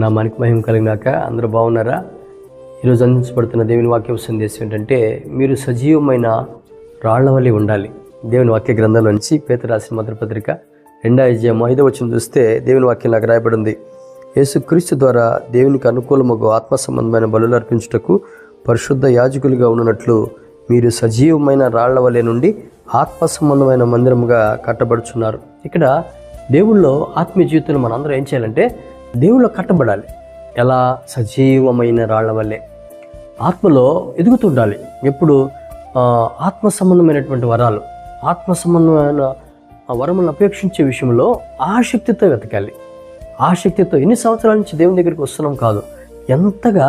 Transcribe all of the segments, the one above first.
దేవుని నామానికి మహిమ కలిగినాక అందరూ బాగున్నారా? ఈరోజు అందించబడుతున్న దేవుని వాక్య సందేశం ఏంటంటే, మీరు సజీవమైన రాళ్ల వలె ఉండాలి. దేవుని వాక్య గ్రంథంలో నుంచి పేతురు రాసిన మొదటి పత్రిక 2:5 చూస్తే దేవుని వాక్యం నాకు రాయబడి ఉంది. యేసుక్రీస్తు ద్వారా దేవునికి అనుకూలమగు ఆత్మ సంబంధమైన బలులు అర్పించుటకు పరిశుద్ధ యాజకులుగా ఉన్నట్లు మీరు సజీవమైన రాళ్ల వలె నుండి ఆత్మ సంబంధమైన మందిరముగా కట్టబడుచున్నారు. ఇక్కడ దేవుళ్ళో ఆత్మీయ జీవితంలో మనందరం ఏం చేయాలంటే, దేవుళ్ళో కట్టబడాలి. ఎలా? సజీవమైన రాళ్ల వల్లే ఆత్మలో ఎదుగుతుండాలి. ఎప్పుడు ఆత్మ సంబంధమైనటువంటి వరాలు, ఆత్మ సంబంధమైన వరములను అపేక్షించే విషయంలో ఆసక్తితో వెతకాలి. ఆసక్తితో ఎన్ని సంవత్సరాల నుంచి దేవుని దగ్గరికి వస్తున్నాం కాదు, ఎంతగా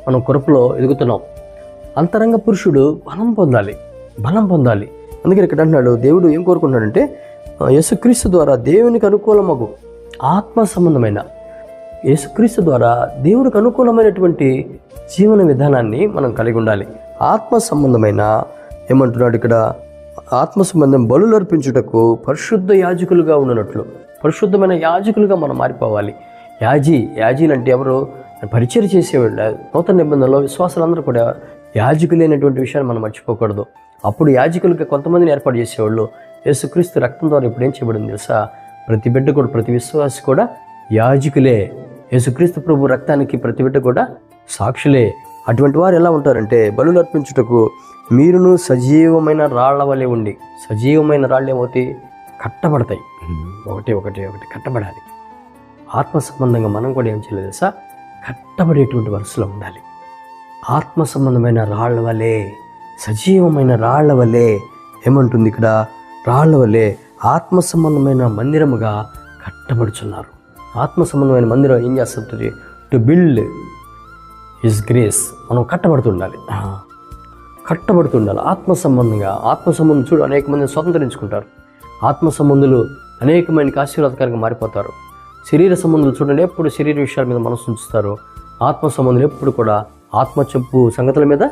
మనం కృపలో ఎదుగుతున్నాం. అంతరంగ పురుషుడు బలం పొందాలి. అందుకని ఇక్కడ అంటున్నాడు, దేవుడు ఏం కోరుకుంటున్నాడంటే, యేసుక్రీస్తు ద్వారా దేవునికి అనుకూలమగు ఆత్మ సంబంధమైన, యేసుక్రీస్తు ద్వారా దేవుడికి అనుకూలమైనటువంటి జీవన విధానాన్ని మనం కలిగి ఉండాలి. ఆత్మ సంబంధమైన ఏమంటున్నాడు ఇక్కడ, ఆత్మ సంబంధం బలులు అర్పించుటకు పరిశుద్ధ యాజకులుగా ఉన్నట్లు, పరిశుద్ధమైన యాజకులుగా మనం మారిపోవాలి. యాజీలు అంటే ఎవరు? పరిచయం చేసేవాళ్ళు. నూతన నిబంధనలో విశ్వాసాలందరూ కూడా యాజకులు అనేటువంటి విషయాన్ని మనం మర్చిపోకూడదు. అప్పుడు యాజకులుగా కొంతమందిని ఏర్పాటు చేసేవాళ్ళు. యేసుక్రీస్తు రక్తం ద్వారా ఇప్పుడు ఏం చేయబడింది తెలుసా? ప్రతి బిడ్డ కూడా, ప్రతి విశ్వాసి కూడా యాజకులే. యేసుక్రీస్తు ప్రభు రక్తానికి ప్రతి బిడ్డ కూడా సాక్షులే. అటువంటి వారు ఎలా ఉంటారంటే, బలులు అర్పించుటకు మీరును సజీవమైన రాళ్ల వలె ఉండి, సజీవమైన రాళ్ళు ఏమవుతాయి? కట్టబడతాయి. ఒకటి కట్టబడాలి. ఆత్మ సంబంధంగా మనం కూడా ఏం చేయలేదు తెలుసా? కట్టబడేటువంటి వరుసలో ఉండాలి. ఆత్మ సంబంధమైన రాళ్ల వలె, సజీవమైన రాళ్ల వలె ఏమంటుంది ఇక్కడ? రాళ్ల వలె ఆత్మ సంబంధమైన మందిరముగా కట్టబడుచున్నారు. ఆత్మ సంబంధమైన మందిరం ఏం చేస్తుంది? To build his grace. మనం కట్టబడుతుండాలి. ఆత్మ సంబంధంగా. ఆత్మ సంబంధం చూడు, అనేక మందిని స్వతంత్రించుకుంటారు. ఆత్మ సంబంధులు అనేక మందికి ఆశీర్వాదకరంగా మారిపోతారు. శరీర సంబంధులు చూడండి, ఎప్పుడు శరీర విషయాల మీద మనసు ఉంచుతారు. ఆత్మ సంబంధులు ఎప్పుడు కూడా ఆత్మ చెప్పు సంగతుల మీద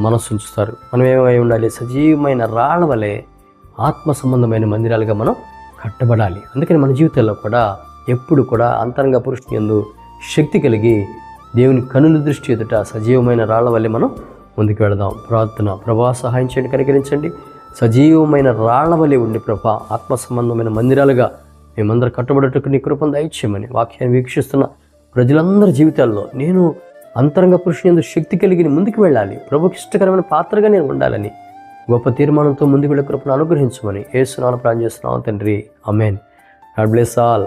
మనసు ఉంచుతారు. మనం ఏమై ఉండాలి? సజీవమైన రాళ్ల వలె ఆత్మ సంబంధమైన మందిరాలుగా మనం కట్టబడాలి. అందుకని మన జీవితంలో కూడా ఎప్పుడు కూడా అంతరంగ పురుషుని యందు శక్తి కలిగి, దేవుని కనుల దృష్టి ఎదుట సజీవమైన రాళ్ల వల్లే మనం ముందుకు వెళదాం. ప్రార్థన. ప్రభా, సహాయం చేయండి, కనికరించండి. సజీవమైన రాళ్ల వలె ఉండి ప్రభా, ఆత్మ సంబంధమైన మందిరాలుగా మేమందరూ కట్టబడేటకు నీ కృపను దయచేయమని వాక్యాన్ని వీక్షిస్తున్న ప్రజలందరి జీవితాల్లో నేను అంతరంగ పురుషుని యందు శక్తి కలిగి ముందుకు వెళ్ళాలి. ప్రభుకి ఇష్టకరమైన పాత్రగా నేను ఉండాలని గొప్ప తీర్మానంతో ముందుకు వెళ్ళే కృపను అనుగ్రహించమని యేసు నామమున ప్రార్థన చేస్తున్నాను తండ్రి. ఆమేన్. God bless all.